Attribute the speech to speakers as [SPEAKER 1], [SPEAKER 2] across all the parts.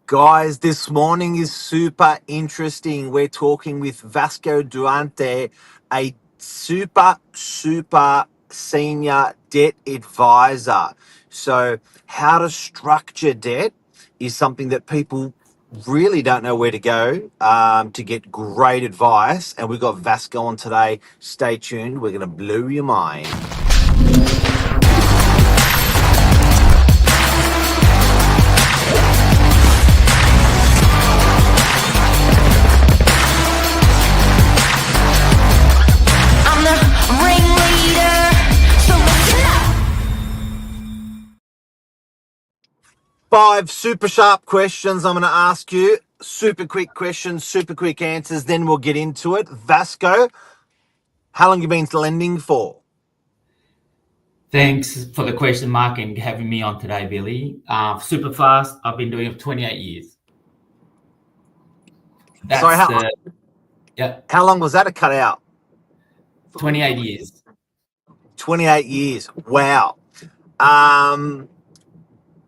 [SPEAKER 1] Guys, this morning is super interesting. We're talking with VASCO DUARTE, a super senior debt advisor. So, how to structure debt is something that people really don't know where to go to get great advice. And we've got VASCO on today. Stay tuned. We're going to blow your mind. Five super sharp questions I'm going to ask you. Super quick questions, super quick answers. Then we'll get into it. VASCO, how long have you been lending for?
[SPEAKER 2] Thanks for the question, Mark, and having me on today, Billy. Super fast. I've been doing it for 28 years.
[SPEAKER 1] Sorry, how long was that to cut out?
[SPEAKER 2] 28 years.
[SPEAKER 1] 28 years. Wow.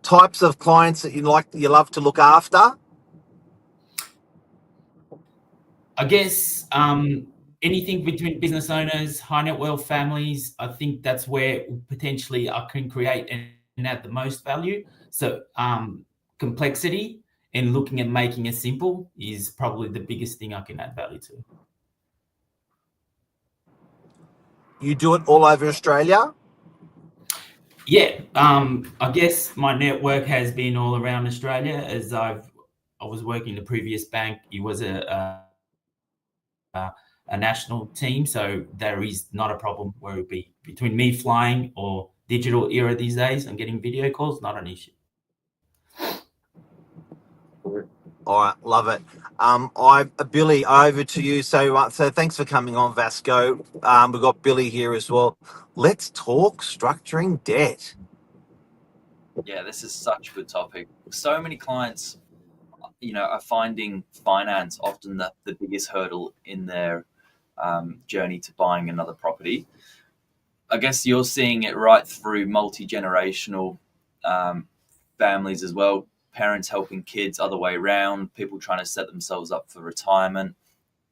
[SPEAKER 1] Types of clients that you love to look after?
[SPEAKER 2] I guess anything between business owners, high net wealth families, I think that's where potentially I can create and add the most value. So complexity and looking at making it simple is probably the biggest thing I can add value to.
[SPEAKER 1] You do it all over Australia?
[SPEAKER 2] Yeah, I guess my network has been all around Australia as I was working the previous bank. It was a national team, so there is not a problem where it be between me flying or digital era these days and getting video calls, not an issue.
[SPEAKER 1] All right, love it. Billy, over to you. So thanks for coming on, VASCO. We've got Billy here as well. Let's talk structuring debt.
[SPEAKER 3] Yeah, this is such a good topic. So many clients, are finding finance often the biggest hurdle in their journey to buying another property. I guess you're seeing it right through multi-generational families as well. Parents helping kids, other way around, people trying to set themselves up for retirement.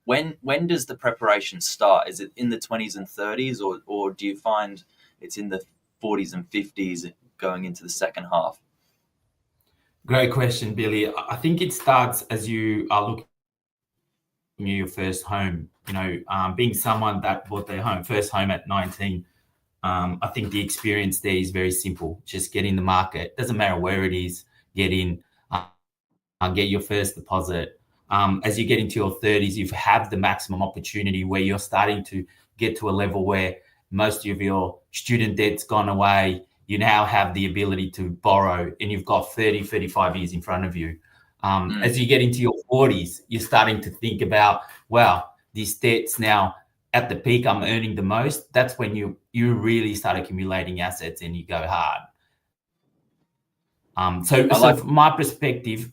[SPEAKER 3] When does the preparation start? Is it in the 20s and 30s, or do you find it's in the 40s and 50s going into the second half?
[SPEAKER 2] Great question, Billy. I think it starts as you are looking at your first home. Being someone that bought their first home at 19, I think the experience there is very simple. Just get in the market. Doesn't matter where it is. Get in, get your first deposit. As you get into your 30s, you have the maximum opportunity where you're starting to get to a level where most of your student debt's gone away. You now have the ability to borrow, and you've got 30, 35 years in front of you. As you get into your 40s, you're starting to think about, wow, these debt's now at the peak, I'm earning the most. That's when you really start accumulating assets and you go hard. So from my perspective,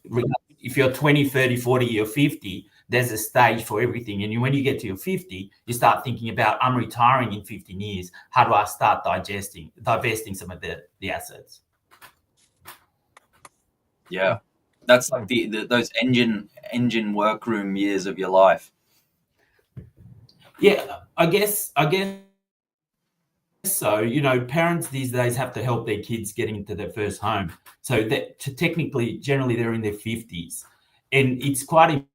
[SPEAKER 2] if you're 20, 30, 40, or 50, there's a stage for everything. And when you get to your 50, you start thinking about, I'm retiring in 15 years. How do I start divesting some of the assets?
[SPEAKER 3] Yeah, that's like those engine workroom years of your life.
[SPEAKER 2] Yeah, I guess so. Parents these days have to help their kids getting into their first home. So that technically, generally, they're in their 50s. And it's quite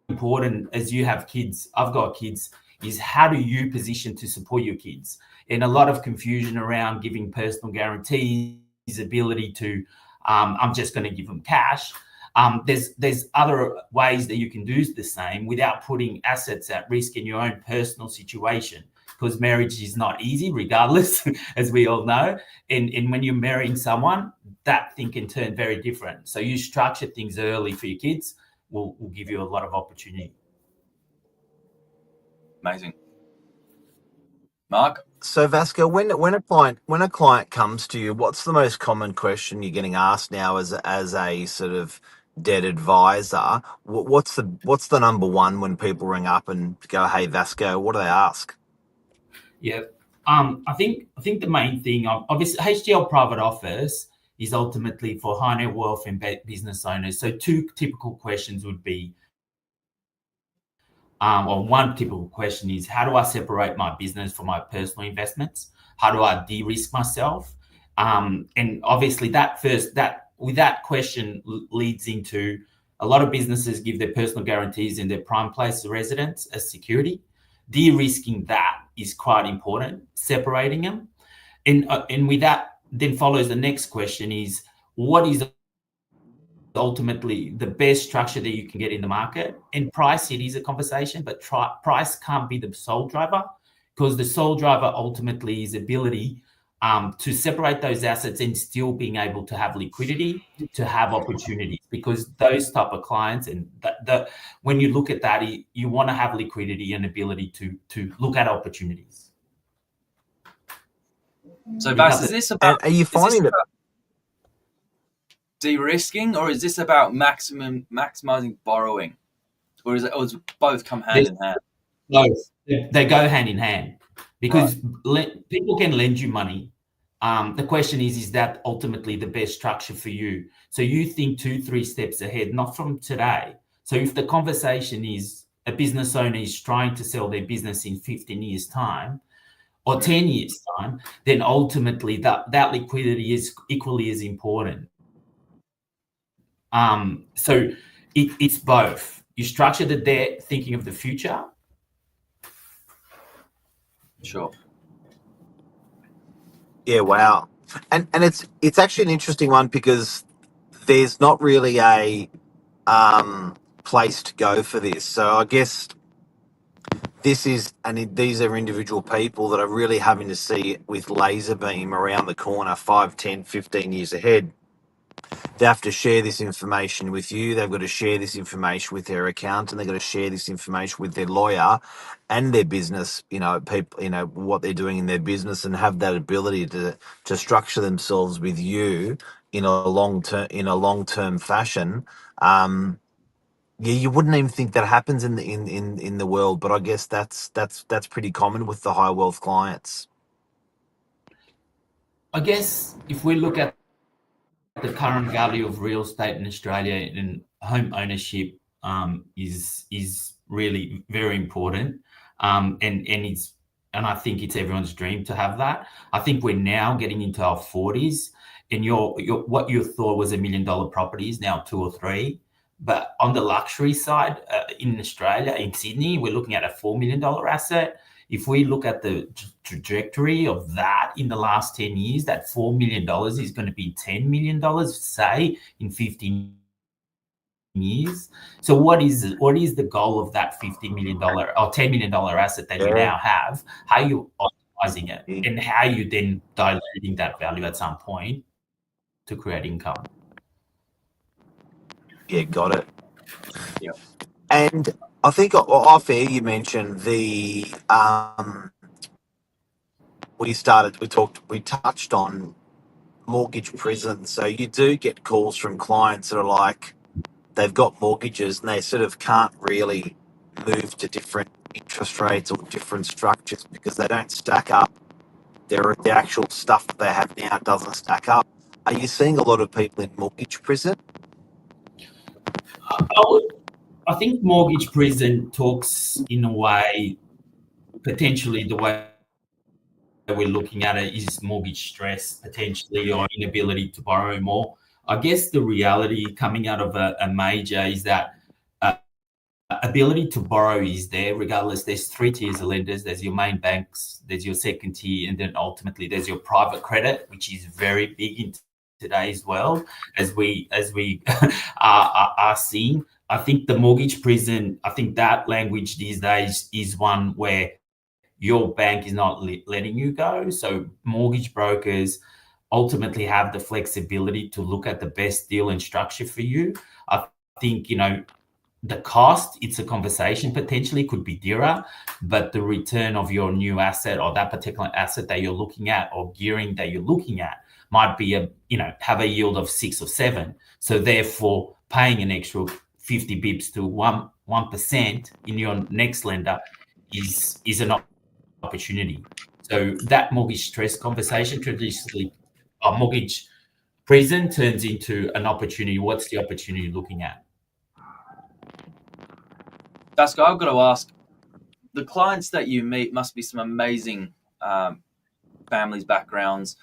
[SPEAKER 2] important as you have kids, I've got kids, is how do you position to support your kids? And a lot of confusion around giving personal guarantees, ability to, I'm just going to give them cash. There's other ways that you can do the same without putting assets at risk in your own personal situation. Because marriage is not easy, regardless, as we all know. And when you're marrying someone, that thing can turn very different. So you structure things early for your kids will give you a lot of opportunity.
[SPEAKER 3] Amazing. Mark?
[SPEAKER 1] So VASCO, when a client comes to you, what's the most common question you're getting asked now as a sort of debt advisor? What's the number one when people ring up and go, "Hey VASCO," what do they ask?
[SPEAKER 2] Yeah, I think the main thing, obviously, HDL private office is ultimately for high net worth and business owners. So two typical questions would be, or one typical question is, how do I separate my business from my personal investments? How do I de-risk myself? And obviously that question leads into a lot of businesses give their personal guarantees in their prime place of residence as security. De-risking that is quite important, separating them. And with that, then follows the next question is, what is ultimately the best structure that you can get in the market? And price, it is a conversation, but price can't be the sole driver, because the sole driver ultimately is ability to separate those assets and still being able to have liquidity, to have opportunities, because those type of clients, and when you look at that, you want to have liquidity and ability to look at opportunities.
[SPEAKER 3] So, Bas, is this about?
[SPEAKER 1] Are you finding that
[SPEAKER 3] de-risking, or is this about maximizing borrowing, or does both come hand in hand?
[SPEAKER 2] Both. They go hand in hand, because people can lend you money. The question is that ultimately the best structure for you? So you think 2-3 steps ahead, not from today. So if the conversation is a business owner is trying to sell their business in 15 years' time or 10 years' time, then ultimately that liquidity is equally as important. So it's both. You structure the debt thinking of the future.
[SPEAKER 3] Sure.
[SPEAKER 1] Yeah, wow. And it's actually an interesting one, because there's not really a place to go for this. So I guess these are individual people that are really having to see it with laser beam around the corner 5, 10, 15 years ahead. They have to share this information with you. They've got to share this information with their accountant. They've got to share this information with their lawyer and their business, people, what they're doing in their business, and have that ability to structure themselves with you in a long-term fashion. Yeah, you wouldn't even think that happens in the world, but I guess that's pretty common with the high wealth clients.
[SPEAKER 2] I guess if we look at the current value of real estate in Australia, and home ownership is really very important, and I think it's everyone's dream to have that. I think we're now getting into our 40s, and what you thought was $1 million property is now 2 or 3. But on the luxury side, in Australia, in Sydney, we're looking at a $4 million asset. If we look at the trajectory of that in the last 10 years, that $4 million is going to be $10 million, say, in 15 years. So what is the goal of that $50 million or $10 million asset that you now have? How are you optimizing it, and how are you then diluting that value at some point to create income?
[SPEAKER 1] Yeah, got it.
[SPEAKER 3] Yeah.
[SPEAKER 1] And I think off air you mentioned the we touched on mortgage prison. So you do get calls from clients that are like, they've got mortgages and they sort of can't really move to different interest rates or different structures because they don't stack up. The actual stuff that they have now doesn't stack up. Are you seeing a lot of people in mortgage prison?
[SPEAKER 2] I think mortgage prison talks in a way, potentially the way we're looking at it is mortgage stress, potentially, or inability to borrow more. I guess the reality coming out of a major is that ability to borrow is there regardless. There's 3 tiers of lenders. There's your main banks, there's your second tier, and then ultimately there's your private credit, which is very big in today's world, as we are seeing. I think the mortgage prison, I think that language these days is one where your bank is not letting you go. So mortgage brokers ultimately have the flexibility to look at the best deal and structure for you. I think, the cost, it's a conversation, potentially could be dearer, but the return of your new asset or that particular asset that you're looking at or gearing that you're looking at might be have a yield of 6 or 7. So therefore paying an extra 50 bips to 1% in your next lender is an opportunity. So that mortgage stress conversation, traditionally, or mortgage prison turns into an opportunity. What's the opportunity you're looking at?
[SPEAKER 3] Vasco, I've got to ask, the clients that you meet must be some amazing families, backgrounds.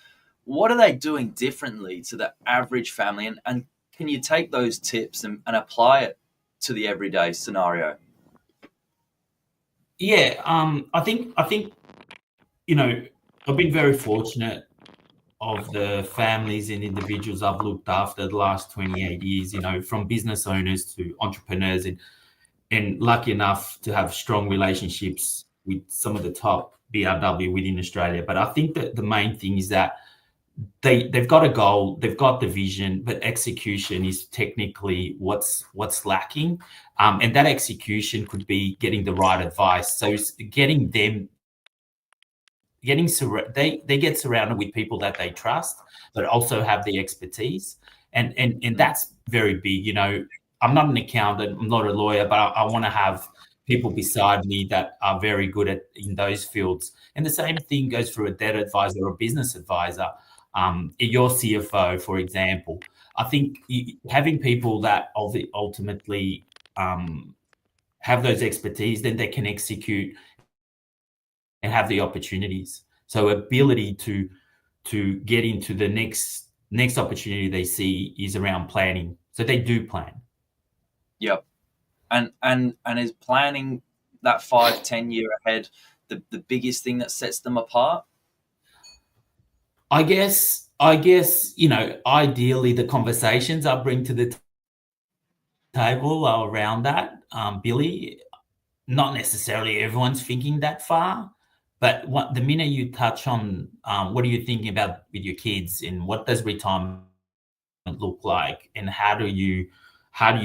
[SPEAKER 3] What are they doing differently to the average family? And can you take those tips and apply it to the everyday scenario?
[SPEAKER 2] Yeah, I think I've been very fortunate of the families and individuals I've looked after the last 28 years, from business owners to entrepreneurs, and lucky enough to have strong relationships with some of the top BRW within Australia. But I think that the main thing is that they've got a goal, they've got the vision, but execution is technically what's lacking. And that execution could be getting the right advice. So getting them, they get surrounded with people that they trust, but also have the expertise. And that's very big. I'm not an accountant, I'm not a lawyer, but I want to have people beside me that are very good in those fields. And the same thing goes for a debt advisor or a business advisor. Your CFO, for example. I think having people that ultimately have those expertise, then they can execute and have the opportunities. So ability to get into the next opportunity they see is around planning. So they do plan.
[SPEAKER 3] Yep. And is planning that 5-10 year ahead the biggest thing that sets them apart?
[SPEAKER 2] I guess ideally the conversations I bring to the table are around that, Billy. Not necessarily everyone's thinking that far, but the minute you touch on what are you thinking about with your kids, and what does retirement look like, and how do you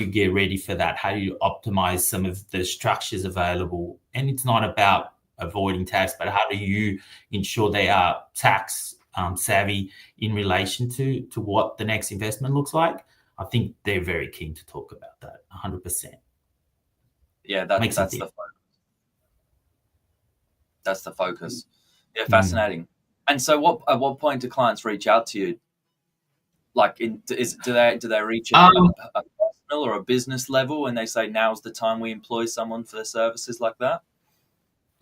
[SPEAKER 2] get ready for that? How do you optimize some of the structures available? And it's not about avoiding tax, but how do you ensure they are tax savvy in relation to what the next investment looks like? I think they're very keen to talk about that. 100%.
[SPEAKER 3] Yeah, that's the focus. That's the focus. Yeah, fascinating. And so, at what point do clients reach out to you? Like, do they reach a personal or a business level, and they say now's the time we employ someone for their services like that?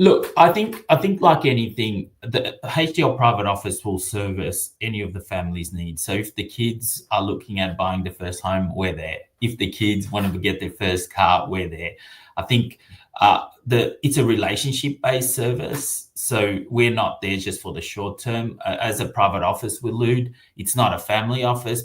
[SPEAKER 2] Look, I think like anything, the HDL private office will service any of the family's needs. So if the kids are looking at buying the first home, we're there. If the kids want to get their first car, we're there. I think it's a relationship-based service. So we're not there just for the short term. As a private office, we allude, it's not a family office,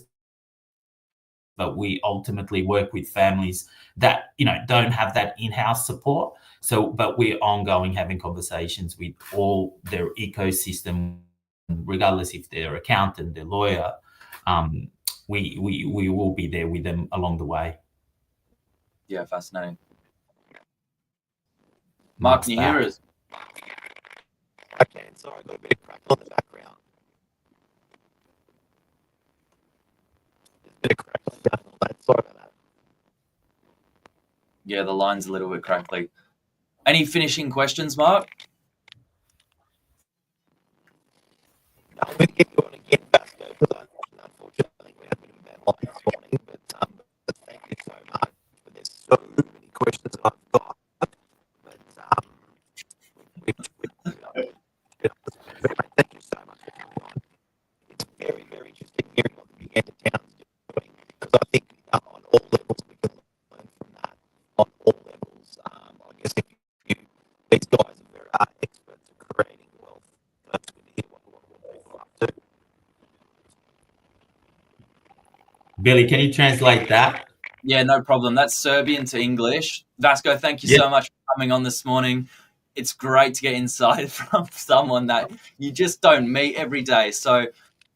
[SPEAKER 2] but we ultimately work with families that don't have that in-house support. So, but we're ongoing having conversations with all their ecosystem, regardless if they're accountant, they're lawyer. We will be there with them along the way.
[SPEAKER 3] Yeah, fascinating. Mark, can you hear us?
[SPEAKER 1] I can. Sorry, I've got a bit of crack on the background. There's a bit of crack on the background. Sorry about that.
[SPEAKER 3] Yeah, the line's a little bit crackly. Any finishing questions, Mark?
[SPEAKER 1] No, I'm going to get you on again, VASCO, because unfortunately we had a bit of a bad line this morning. But thank you so much. But there's so many questions that I've got. But thank you so much for coming on. It's very, very interesting hearing what the big end of town is doing, because I think on all levels we can learn from that. On all levels, I guess if these guys are experts at creating wealth, that's good to hear what people are up to.
[SPEAKER 2] Billy, can you translate that?
[SPEAKER 3] Yeah, no problem. That's Serbian to English. Vasco, thank you so much for coming on this morning. It's great to get insight from someone that you just don't meet every day. So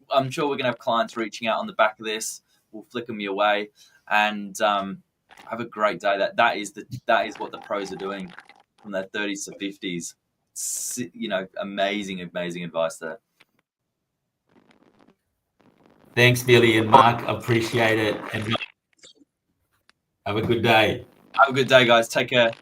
[SPEAKER 3] I'm sure we're going to have clients reaching out on the back of this. We'll flick them your way, and have a great day. That is what the pros are doing, from their 30s to 50s. Amazing advice there.
[SPEAKER 2] Thanks, Billy and Mark. Appreciate it. And have a good day.
[SPEAKER 3] Have a good day, guys. Take care.